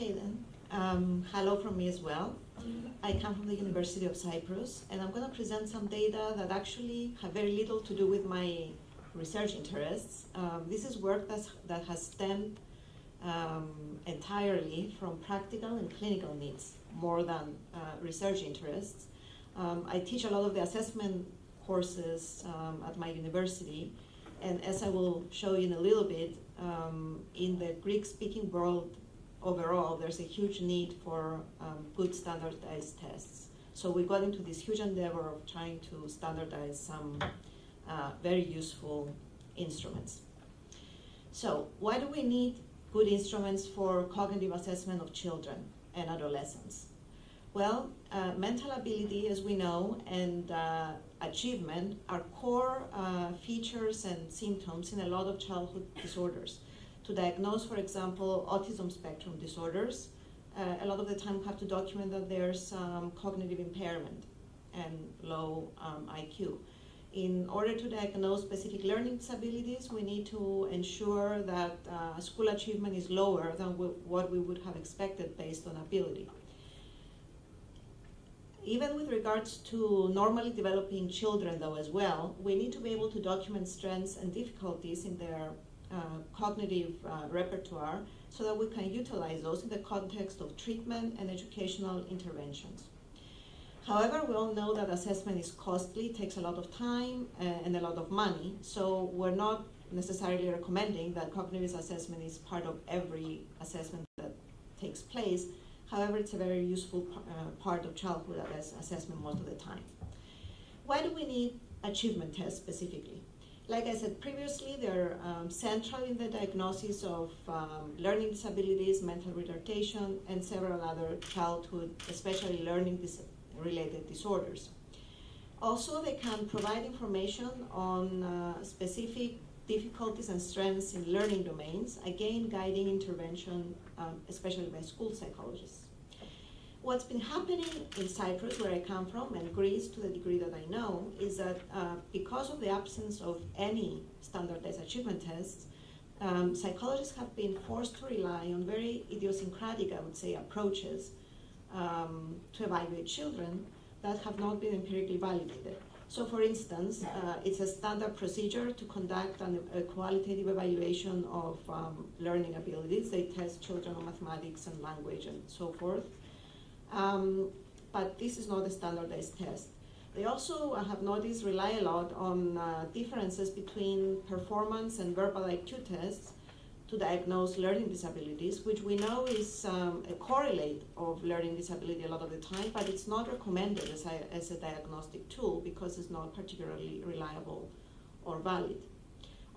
Okay then. Hello from me as well. I come from the University of Cyprus, and I'm going to present some data that actually have very little to do with my research interests. This is work that has stemmed entirely from practical and clinical needs, more than research interests. I teach a lot of the assessment courses at my university, and as I will show you in a little bit, in the Greek-speaking world overall, there's a huge need for good standardized tests. So we got into this huge endeavor of trying to standardize some very useful instruments. So why do we need good instruments for cognitive assessment of children and adolescents? Well, mental ability, as we know, and achievement are core features and symptoms in a lot of childhood disorders. To diagnose, for example, autism spectrum disorders, a lot of the time we have to document that there's cognitive impairment and low IQ. In order to diagnose specific learning disabilities, we need to ensure that school achievement is lower than what we would have expected based on ability. Even with regards to normally developing children, though, as well, we need to be able to document strengths and difficulties in their cognitive repertoire so that we can utilize those in the context of treatment and educational interventions. However, we all know that assessment is costly, takes a lot of time and a lot of money, so we're not necessarily recommending that cognitive assessment is part of every assessment that takes place. However, it's a very useful part of childhood assessment most of the time. Why do we need achievement tests specifically? Like I said previously, they're central in the diagnosis of learning disabilities, mental retardation, and several other childhood, especially learning-related disorders. Also, they can provide information on specific difficulties and strengths in learning domains, again, guiding intervention, especially by school psychologists. What's been happening in Cyprus, where I come from, and Greece to the degree that I know, is that because of the absence of any standardized achievement tests, psychologists have been forced to rely on very idiosyncratic, I would say, approaches to evaluate children that have not been empirically validated. So for instance, it's a standard procedure to conduct a qualitative evaluation of learning abilities. They test children on mathematics and language and so forth. But this is not a standardized test. They also have noticed rely a lot on differences between performance and verbal IQ tests to diagnose learning disabilities, which we know is a correlate of learning disability a lot of the time, but it's not recommended as a diagnostic tool because it's not particularly reliable or valid.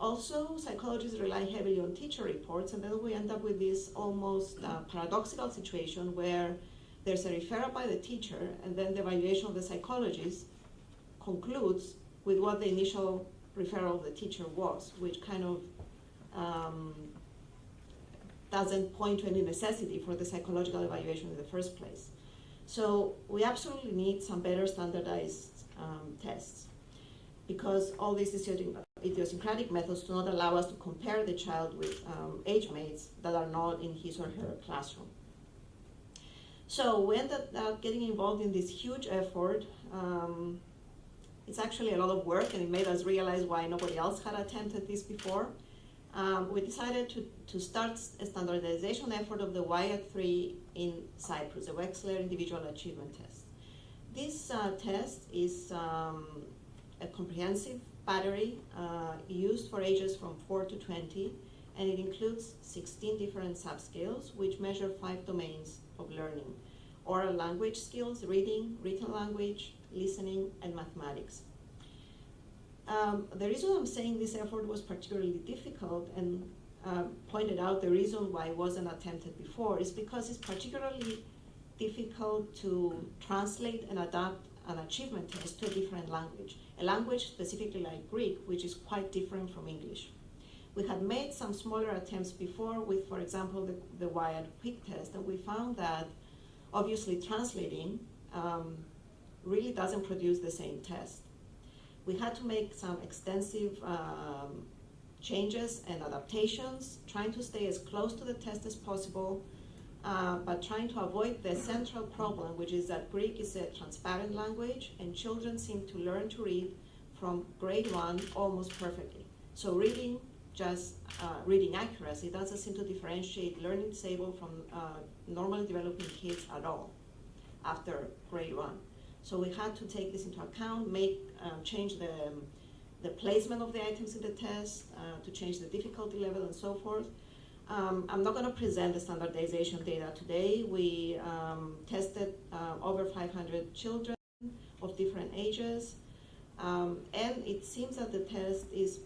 Also, psychologists rely heavily on teacher reports, and then we end up with this almost paradoxical situation where there's a referral by the teacher, and then the evaluation of the psychologist concludes with what the initial referral of the teacher was, which kind of doesn't point to any necessity for the psychological evaluation in the first place. So we absolutely need some better standardized tests, because all these idiosyncratic methods do not allow us to compare the child with age mates that are not in his or her classroom. So we ended up getting involved in this huge effort. It's actually a lot of work, and it made us realize why nobody else had attempted this before. We decided to start a standardization effort of the WIAT-III in Cyprus, the Wexler Individual Achievement Test. This test is a comprehensive battery used for ages from 4 to 20, and it includes 16 different subscales which measure 5 domains of learning: oral language skills, reading, written language, listening, and mathematics. The reason I'm saying this effort was particularly difficult and pointed out the reason why it wasn't attempted before is because it's particularly difficult to translate and adapt an achievement test to a different language, a language specifically like Greek, which is quite different from English. We had made some smaller attempts before with, for example, the WIAT-III test, and we found that obviously translating really doesn't produce the same test. We had to make some extensive changes and adaptations, trying to stay as close to the test as possible, but trying to avoid the central problem, which is that Greek is a transparent language, and children seem to learn to read from grade 1 almost perfectly. So reading accuracy doesn't seem to differentiate learning disabled from normally developing kids at all after grade 1. So we had to take this into account, change the placement of the items in the test, to change the difficulty level and so forth. I'm not going to present the standardization data today. We tested over 500 children of different ages, and it seems that the test is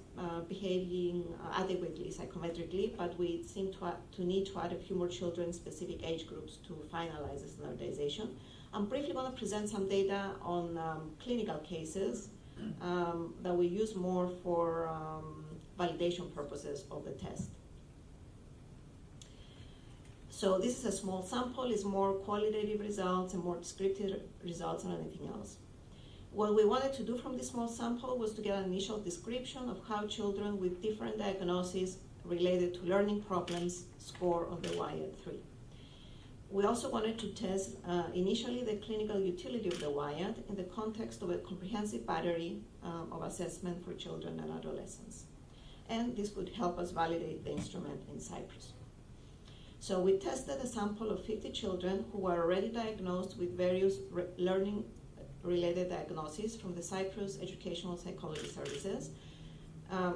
behaving adequately psychometrically, but we seem to need to add a few more children in specific age groups to finalize the standardization. I'm briefly going to present some data on clinical cases that we use more for validation purposes of the test. So this is a small sample, it's more qualitative results and more descriptive results than anything else. What we wanted to do from this small sample was to get an initial description of how children with different diagnoses related to learning problems score on the WIAT-III. We also wanted to test initially the clinical utility of the WIAT in the context of a comprehensive battery of assessment for children and adolescents. And this would help us validate the instrument in Cyprus. So we tested a sample of 50 children who were already diagnosed with various learning-related diagnoses from the Cyprus Educational Psychology Services.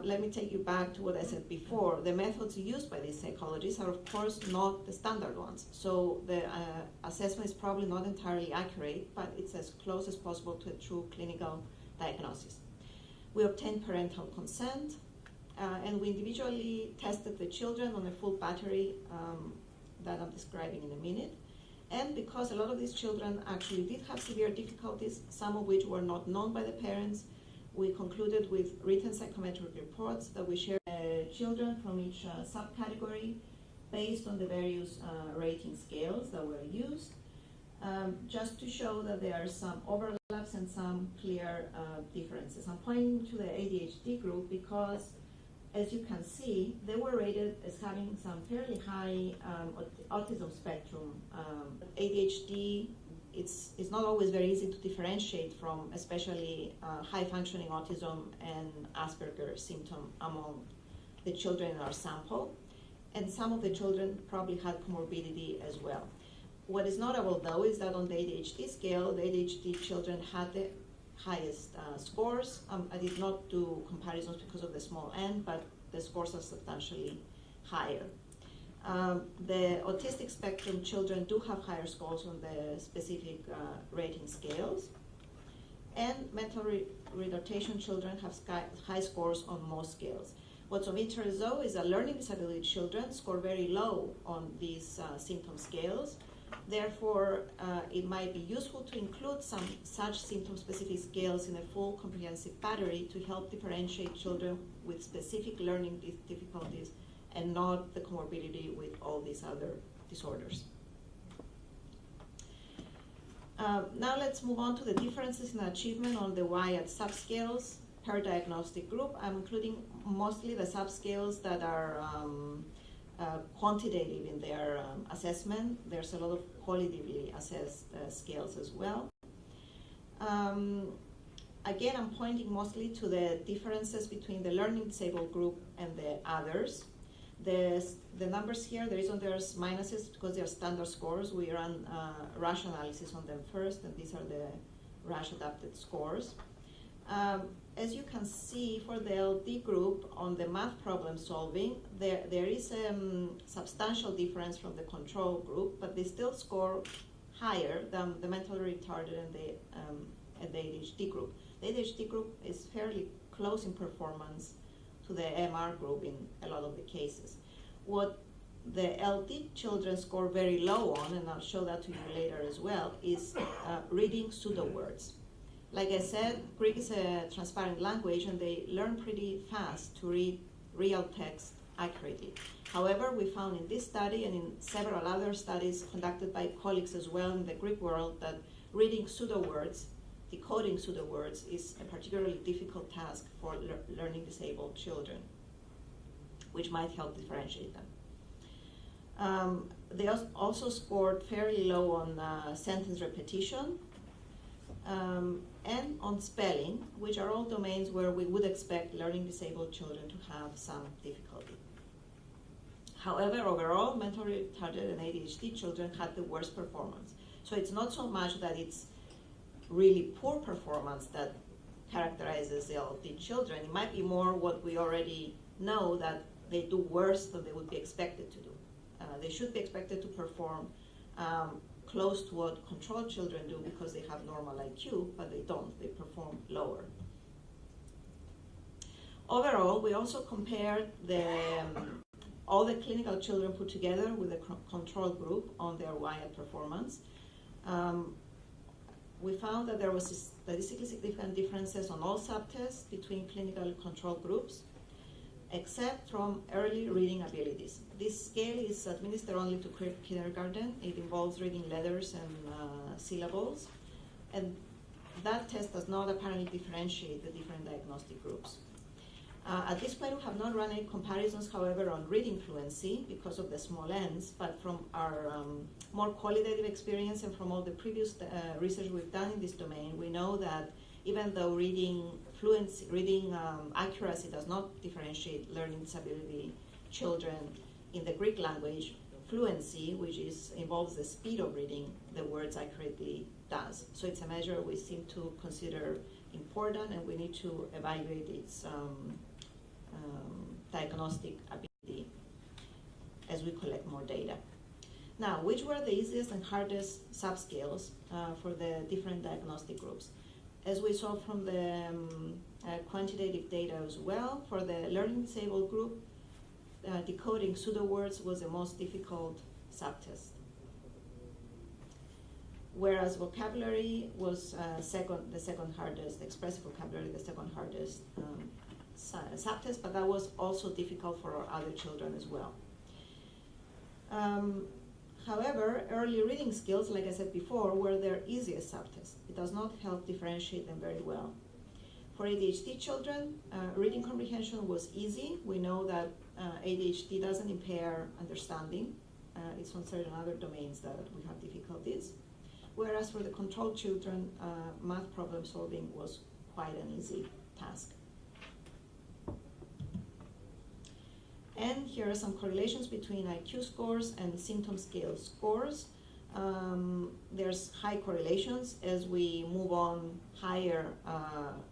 Let me take you back to what I said before. The methods used by these psychologists are, of course, not the standard ones. So the assessment is probably not entirely accurate, but it's as close as possible to a true clinical diagnosis. We obtained parental consent, and we individually tested the children on a full battery that I'm describing in a minute. And because a lot of these children actually did have severe difficulties, some of which were not known by the parents, we concluded with written psychometric reports that we shared children from each subcategory based on the various rating scales that were used, just to show that there are some overlaps and some clear differences. I'm pointing to the ADHD group because, as you can see, they were rated as having some fairly high autism spectrum. ADHD, it's not always very easy to differentiate from especially high-functioning autism and Asperger's symptom among the children in our sample. And some of the children probably had comorbidity as well. What is notable, though, is that on the ADHD scale, the ADHD children had the highest scores. I did not do comparisons because of the small n, but the scores are substantially higher. The autistic spectrum children do have higher scores on the specific rating scales. And mental retardation children have high scores on most scales. What's of interest, though, is that learning disability children score very low on these symptom scales. Therefore, it might be useful to include some such symptom-specific scales in a full comprehensive battery to help differentiate children with specific learning difficulties and not the comorbidity with all these other disorders. Now let's move on to the differences in achievement on the WIAT subscales per diagnostic group. I'm including mostly the subscales that are quantitative in their assessment. There's a lot of qualitatively assessed scales as well. Again, I'm pointing mostly to the differences between the learning disabled group and the others. The numbers here, the reason there's minuses because they're standard scores. We run rash analysis on them first, and these are the rash adapted scores. As you can see, for the LD group on the math problem solving, there is a substantial difference from the control group, but they still score higher than the mentally retarded and the ADHD group. The ADHD group is fairly close in performance to the MR group in a lot of the cases. What the LD children score very low on, and I'll show that to you later as well, is reading pseudo words. Like I said, Greek is a transparent language and they learn pretty fast to read real text accurately. However, we found in this study and in several other studies conducted by colleagues as well in the Greek world that reading pseudo words, decoding pseudo words, is a particularly difficult task for learning disabled children, which might help differentiate them. They also scored fairly low on sentence repetition and on spelling, which are all domains where we would expect learning disabled children to have some difficulty. However, overall, mentally retarded and ADHD children had the worst performance. So it's not so much that it's really poor performance that characterizes the LD children. It might be more what we already know, that they do worse than they would be expected to do. They should be expected to perform close to what control children do because they have normal IQ, but they don't. They perform lower. Overall, we also compared all the clinical children put together with a control group on their WIAT performance. We found that there was statistically significant differences on all subtests between clinical control groups, except from early reading abilities. This scale is administered only to kindergarten. It involves reading letters and syllables, and that test does not apparently differentiate the different diagnostic groups. At this point, we have not run any comparisons, however, on reading fluency because of the small n's, but from our more qualitative experience and from all the previous research we've done in this domain, we know that even though reading fluency, accuracy does not differentiate learning disability children in the Greek language, fluency, which involves the speed of reading the words accurately, does. So it's a measure we seem to consider important, and we need to evaluate its diagnostic ability as we collect more data. Now, which were the easiest and hardest subscales for the different diagnostic groups? As we saw from the quantitative data as well, for the learning disabled group, decoding pseudo words was the most difficult subtest. Whereas vocabulary was the second hardest, expressive vocabulary, the second hardest subtest, but that was also difficult for our other children as well. However, early reading skills, like I said before, were their easiest subtest. It does not help differentiate them very well. For ADHD children, reading comprehension was easy. We know that ADHD doesn't impair understanding. It's on certain other domains that we have difficulties. Whereas for the control children, math problem solving was quite an easy task. And here are some correlations between IQ scores and symptom scale scores. There's high correlations as we move on higher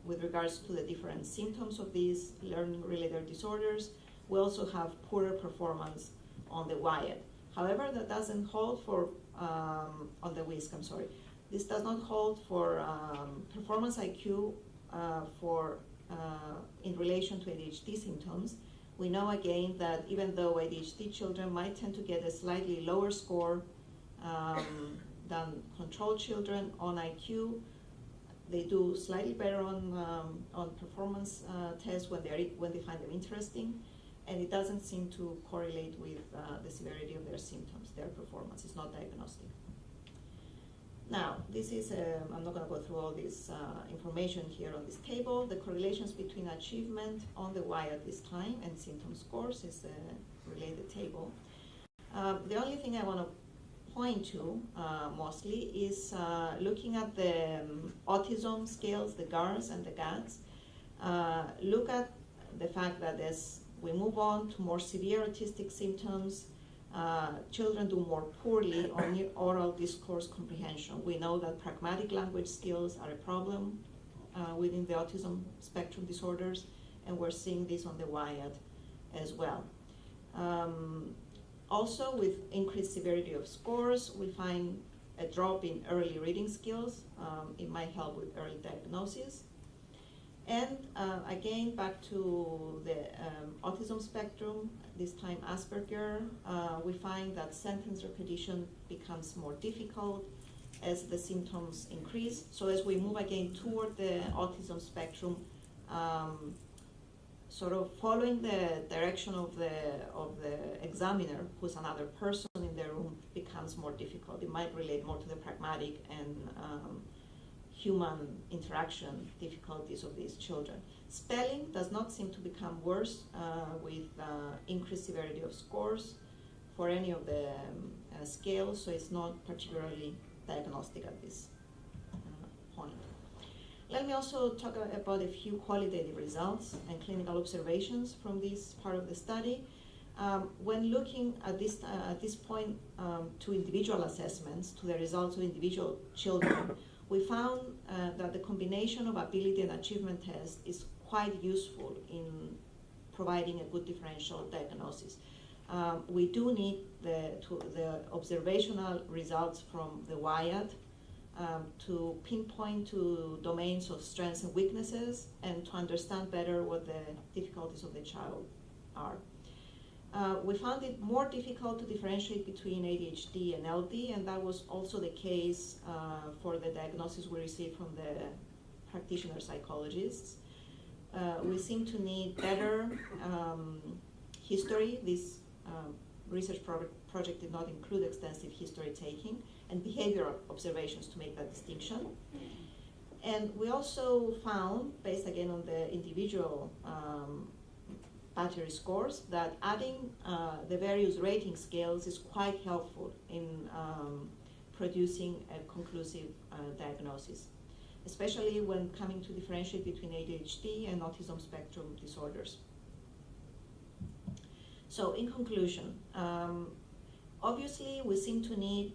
with regards to the different symptoms of these learning-related disorders. We also have poorer performance on the WIAT. However, that doesn't hold for, on the WISC, I'm sorry. This does not hold for performance IQ in relation to ADHD symptoms. We know again that even though ADHD children might tend to get a slightly lower score than control children on IQ, they do slightly better on performance tests when they find them interesting, and it doesn't seem to correlate with the severity of their symptoms, their performance. It's not diagnostic. Now, this is, I'm not going to go through all this information here on this table. The correlations between achievement on the WIAT this time and symptom scores is a related table. The only thing I want to point to mostly is looking at the autism scales, the GARS and the GATS. Look at the fact that as we move on to more severe autistic symptoms, children do more poorly on oral discourse comprehension. We know that pragmatic language skills are a problem within the autism spectrum disorders, and we're seeing this on the WIAT as well. Also, with increased severity of scores, we find a drop in early reading skills. It might help with early diagnosis. And again, back to the autism spectrum, this time Asperger, we find that sentence repetition becomes more difficult as the symptoms increase. So as we move again toward the autism spectrum, sort of following the direction of the examiner, who's another person in the room, becomes more difficult. It might relate more to the pragmatic and human interaction difficulties of these children. Spelling does not seem to become worse with increased severity of scores for any of the scales, so it's not particularly diagnostic at this point. Let me also talk about a few qualitative results and clinical observations from this part of the study. When looking at this point to individual assessments, to the results of individual children, we found that the combination of ability and achievement test is quite useful in providing a good differential diagnosis. We do need the observational results from the WIAT to pinpoint to domains of strengths and weaknesses and to understand better what the difficulties of the child are. We found it more difficult to differentiate between ADHD and LD, and that was also the case for the diagnosis we received from the practitioner psychologists. We seem to need better history. This research project did not include extensive history taking and behavioral observations to make that distinction. And we also found, based again on the individual battery scores, that adding the various rating scales is quite helpful in producing a conclusive diagnosis, especially when coming to differentiate between ADHD and autism spectrum disorders. So in conclusion, obviously we seem to need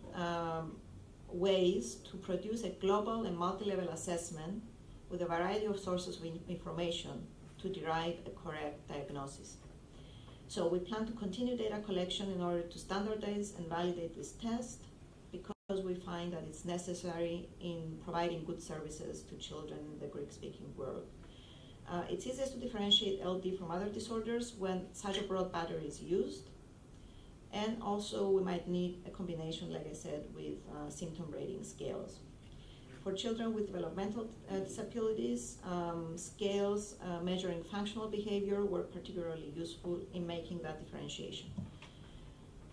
ways to produce a global and multi-level assessment with a variety of sources of information to derive a correct diagnosis. So we plan to continue data collection in order to standardize and validate this test because we find that it's necessary in providing good services to children in the Greek-speaking world. It's easiest to differentiate LD from other disorders when such a broad battery is used. And also we might need a combination, like I said, with symptom rating scales. For children with developmental disabilities, scales measuring functional behavior were particularly useful in making that differentiation.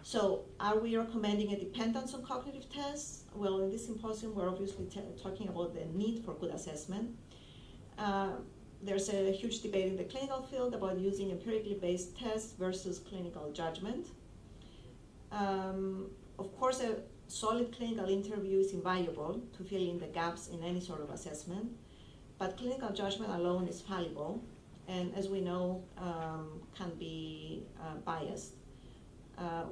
So are we recommending a dependence on cognitive tests? Well, in this symposium, we're obviously talking about the need for good assessment. There's a huge debate in the clinical field about using empirically based tests versus clinical judgment. Of course, a solid clinical interview is invaluable to fill in the gaps in any sort of assessment, but clinical judgment alone is fallible, and as we know, can be biased.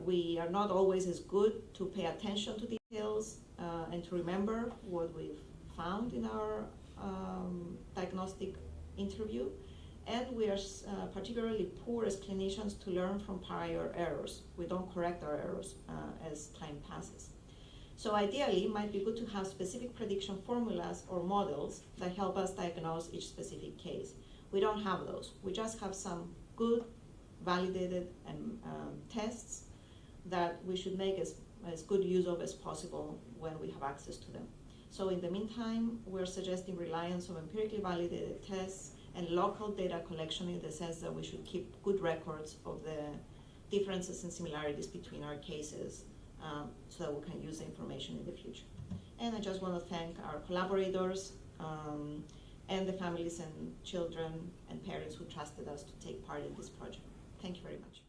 We are not always as good to pay attention to details and to remember what we've found in our diagnostic interview, and we are particularly poor as clinicians to learn from prior errors. We don't correct our errors as time passes. So ideally, it might be good to have specific prediction formulas or models that help us diagnose each specific case. We don't have those. We just have some good, validated tests that we should make as good use of as possible when we have access to them. So in the meantime, we're suggesting reliance on empirically validated tests and local data collection in the sense that we should keep good records of the differences and similarities between our cases so that we can use the information in the future. And I just want to thank our collaborators and the families and children and parents who trusted us to take part in this project. Thank you very much.